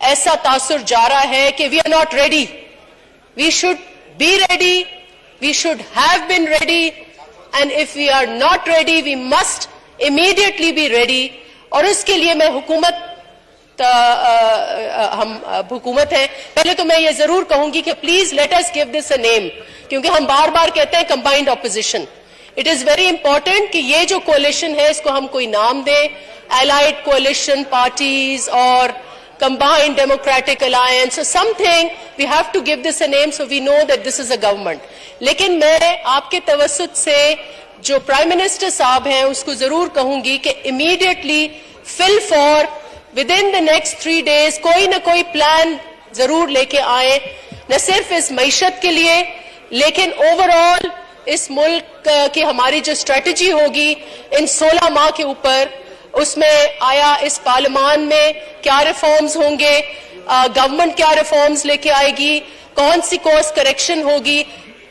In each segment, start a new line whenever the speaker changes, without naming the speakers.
ایسا تاثر جا رہا ہے کہ we are not ready. We should be ready, we should have been ready, and if we are not ready we must immediately be ready. اور اس کے لیے میں حکومت ہے, پہلے تو میں یہ ضرور کہوں گی کہ please let us give this اے نیم, کیونکہ ہم بار بار کہتے ہیں combined opposition. It is very important کہ یہ جو کولیشن ہے اس کو ہم کوئی نام دیں, allied coalition parties or combined democratic alliance or something. We have to give this a name so we know that this is a government. لیکن میں آپ کے توسط سے جو پرائم منسٹر صاحب ہیں اس کو ضرور کہوں گی کہ immediately fill for within the next 3 days کوئی نہ کوئی پلان ضرور لے کے آئیں, نہ صرف اس معیشت کے لیے لیکن overall اس ملک کی ہماری جو اسٹریٹجی ہوگی ان 16 ماہ کے اوپر, اس میں آیا اس پارلیمان میں کیا ریفارمز ہوں گے, گورنمنٹ کیا ریفارمز لے کے آئے گی, کون سی کورس کریکشن ہوگی.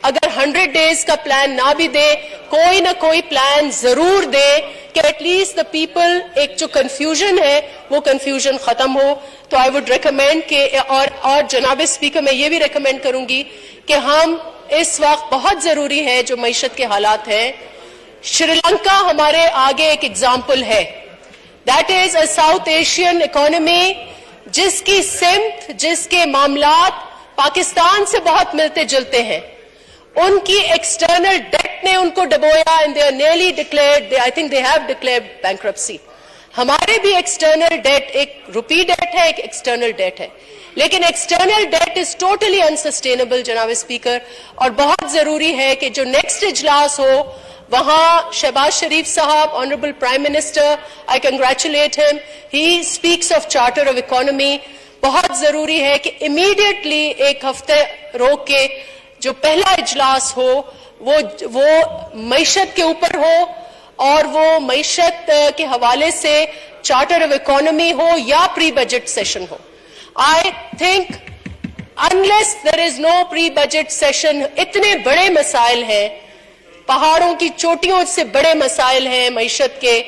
اگر 100 ڈیز کا پلان نہ بھی دے کوئی نہ کوئی پلان ضرور دے کہ ایٹ لیسٹ دا پیپل, ایک جو کنفیوژن ہے وہ کنفیوژن ختم ہو. تو آئی وڈ ریکمینڈ کہ اور جناب اسپیکر میں یہ بھی ریکمینڈ کروں گی کہ ہم اس وقت بہت ضروری ہے جو معیشت کے حالات ہیں. شری لنکا ہمارے آگے ایک ایگزامپل ہے. That is a south Asian economy جس کی سمت, جس کے معاملات پاکستان سے بہت ملتے جلتے ہیں. ان کی ایکسٹرنل ڈیٹ نے ان کو ڈبویا and they are nearly declared, I think they have declared bankruptcy. ہمارے بھی ایکسٹرنل ڈیٹ, ایک روپی ڈیٹ ہے, ایک ایکسٹرنل ڈیٹ ہے, لیکن external debt is totally unsustainable جناب اسپیکر. اور بہت ضروری ہے کہ جو نیکسٹ اجلاس ہو وہاں شہباز شریف صاحب, honourable prime minister, I congratulate him, he speaks of charter of economy. بہت ضروری ہے کہ امیڈیٹلی ایک ہفتے روک کے جو پہلا اجلاس ہو وہ معیشت کے اوپر ہو, اور وہ معیشت کے حوالے سے چارٹر آف اکانومی ہو یا پری بجٹ سیشن ہو. I think unless there is no pre-budget session, اتنے بڑے مسائل ہیں, پہاڑوں کی چوٹیوں سے بڑے مسائل ہیں معیشت کے,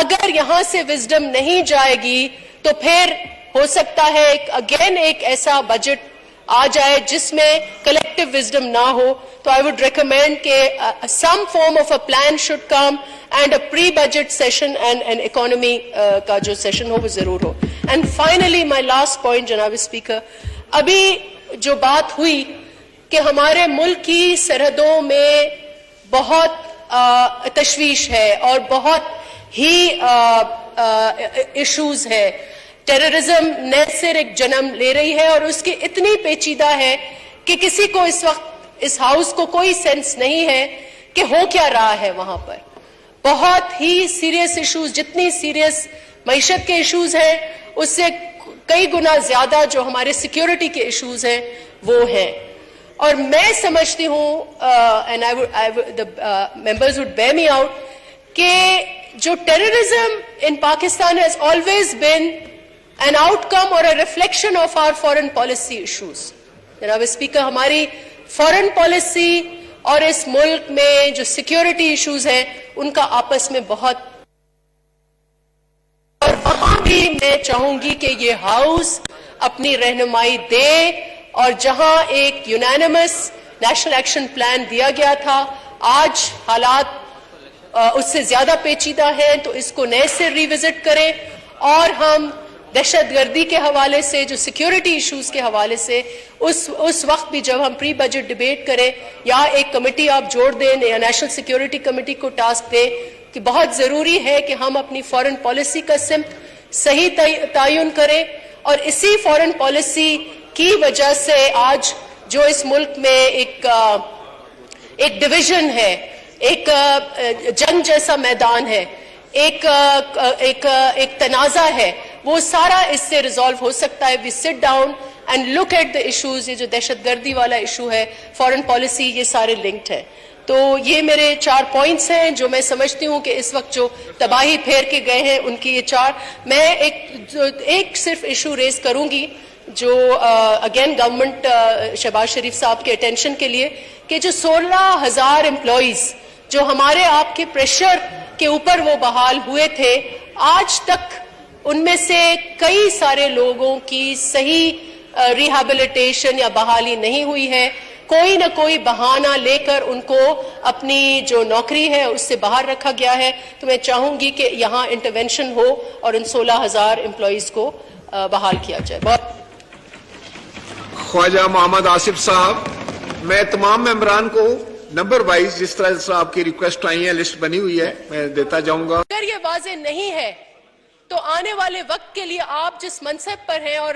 اگر یہاں سے وزڈم نہیں جائے گی تو پھر ہو سکتا ہے اگین ایک ایسا بجٹ آ جائے جس میں کلیکٹیو وزڈم نہ ہو. تو I would recommend کہ some form of a plan should come and a pre-budget session and economy کا جو سیشن ہو وہ ضرور ہو. And finally my last point جناب اسپیکر, ابھی جو بات ہوئی کہ ہمارے ملک کی سرحدوں میں بہت تشویش ہے اور بہت ہی ایشوز ہے. ٹیررزم نئے سر ایک جنم لے رہی ہے اور اس کی اتنی پیچیدہ ہے کہ کسی کو اس وقت اس ہاؤس کو کوئی سینس نہیں ہے کہ ہو کیا رہا ہے وہاں پر. بہت ہی سیریس ایشوز, جتنی سیریس معیشت کے ایشوز ہیں اس سے کئی گنا زیادہ جو ہمارے سیکیورٹی کے ایشوز ہیں وہ ہیں. اور میں سمجھتی ہوں and the members would bear me out کہ جو terrorism in Pakistan has always been an outcome or a reflection of our foreign policy issues. جناب اسپیکر, ہماری فورن پالیسی اور اس ملک میں جو سیکیورٹی ایشوز ہیں ان کا آپس میں بہت, اور وہاں بھی میں چاہوں گی کہ یہ ہاؤس اپنی رہنمائی دے, اور جہاں ایک یونانیمس نیشنل ایکشن پلان دیا گیا تھا آج حالات اس سے زیادہ پیچیدہ ہیں تو اس کو نئے سے ریوزٹ کریں, اور ہم دہشت گردی کے حوالے سے جو سیکیورٹی ایشوز کے حوالے سے اس وقت بھی جب ہم پری بجٹ ڈیبیٹ کریں یا ایک کمیٹی آپ جوڑ دیں یا نیشنل سیکیورٹی کمیٹی کو ٹاسک دیں کہ بہت ضروری ہے کہ ہم اپنی فورن پالیسی کا سمت صحیح تعین کریں. اور اسی فورن پالیسی کی وجہ سے آج جو اس ملک میں ایک ڈویژن ہے, ایک جنگ جیسا میدان ہے, ایک تنازع ہے, وہ سارا اس سے ریزالو ہو سکتا ہے. We sit down and look at the issues. یہ جو دہشت گردی والا ایشو ہے, فورن پالیسی, یہ سارے لنکڈ ہیں. تو یہ میرے 4 پوائنٹس ہیں جو میں سمجھتی ہوں کہ اس وقت جو تباہی پھیر کے گئے ہیں ان کی یہ 4. میں ایک صرف ایشو ریز کروں گی جو اگین گورنمنٹ شہباز شریف صاحب کے اٹینشن کے لیے, کہ جو 16,000 امپلائیز جو ہمارے آپ کے پریشر کے اوپر وہ بحال ہوئے تھے, آج تک ان میں سے کئی سارے لوگوں کی صحیح ریہیبلیٹیشن یا بحالی نہیں ہوئی ہے. کوئی نہ کوئی بہانہ لے کر ان کو اپنی جو نوکری ہے اس سے باہر رکھا گیا ہے. تو میں چاہوں گی کہ یہاں انٹرونشن ہو اور ان 16,000 امپلائیز کو بحال کیا جائے. بہت
خواجہ محمد آصف صاحب، میں تمام ممبران کو نمبر وائز جس طرح سے آپ کی ریکویسٹ آئی ہیں لسٹ بنی ہوئی ہے میں دیتا جاؤں گا.
اگر یہ واضح نہیں ہے تو آنے والے وقت کے لیے آپ جس منصب پر ہیں اور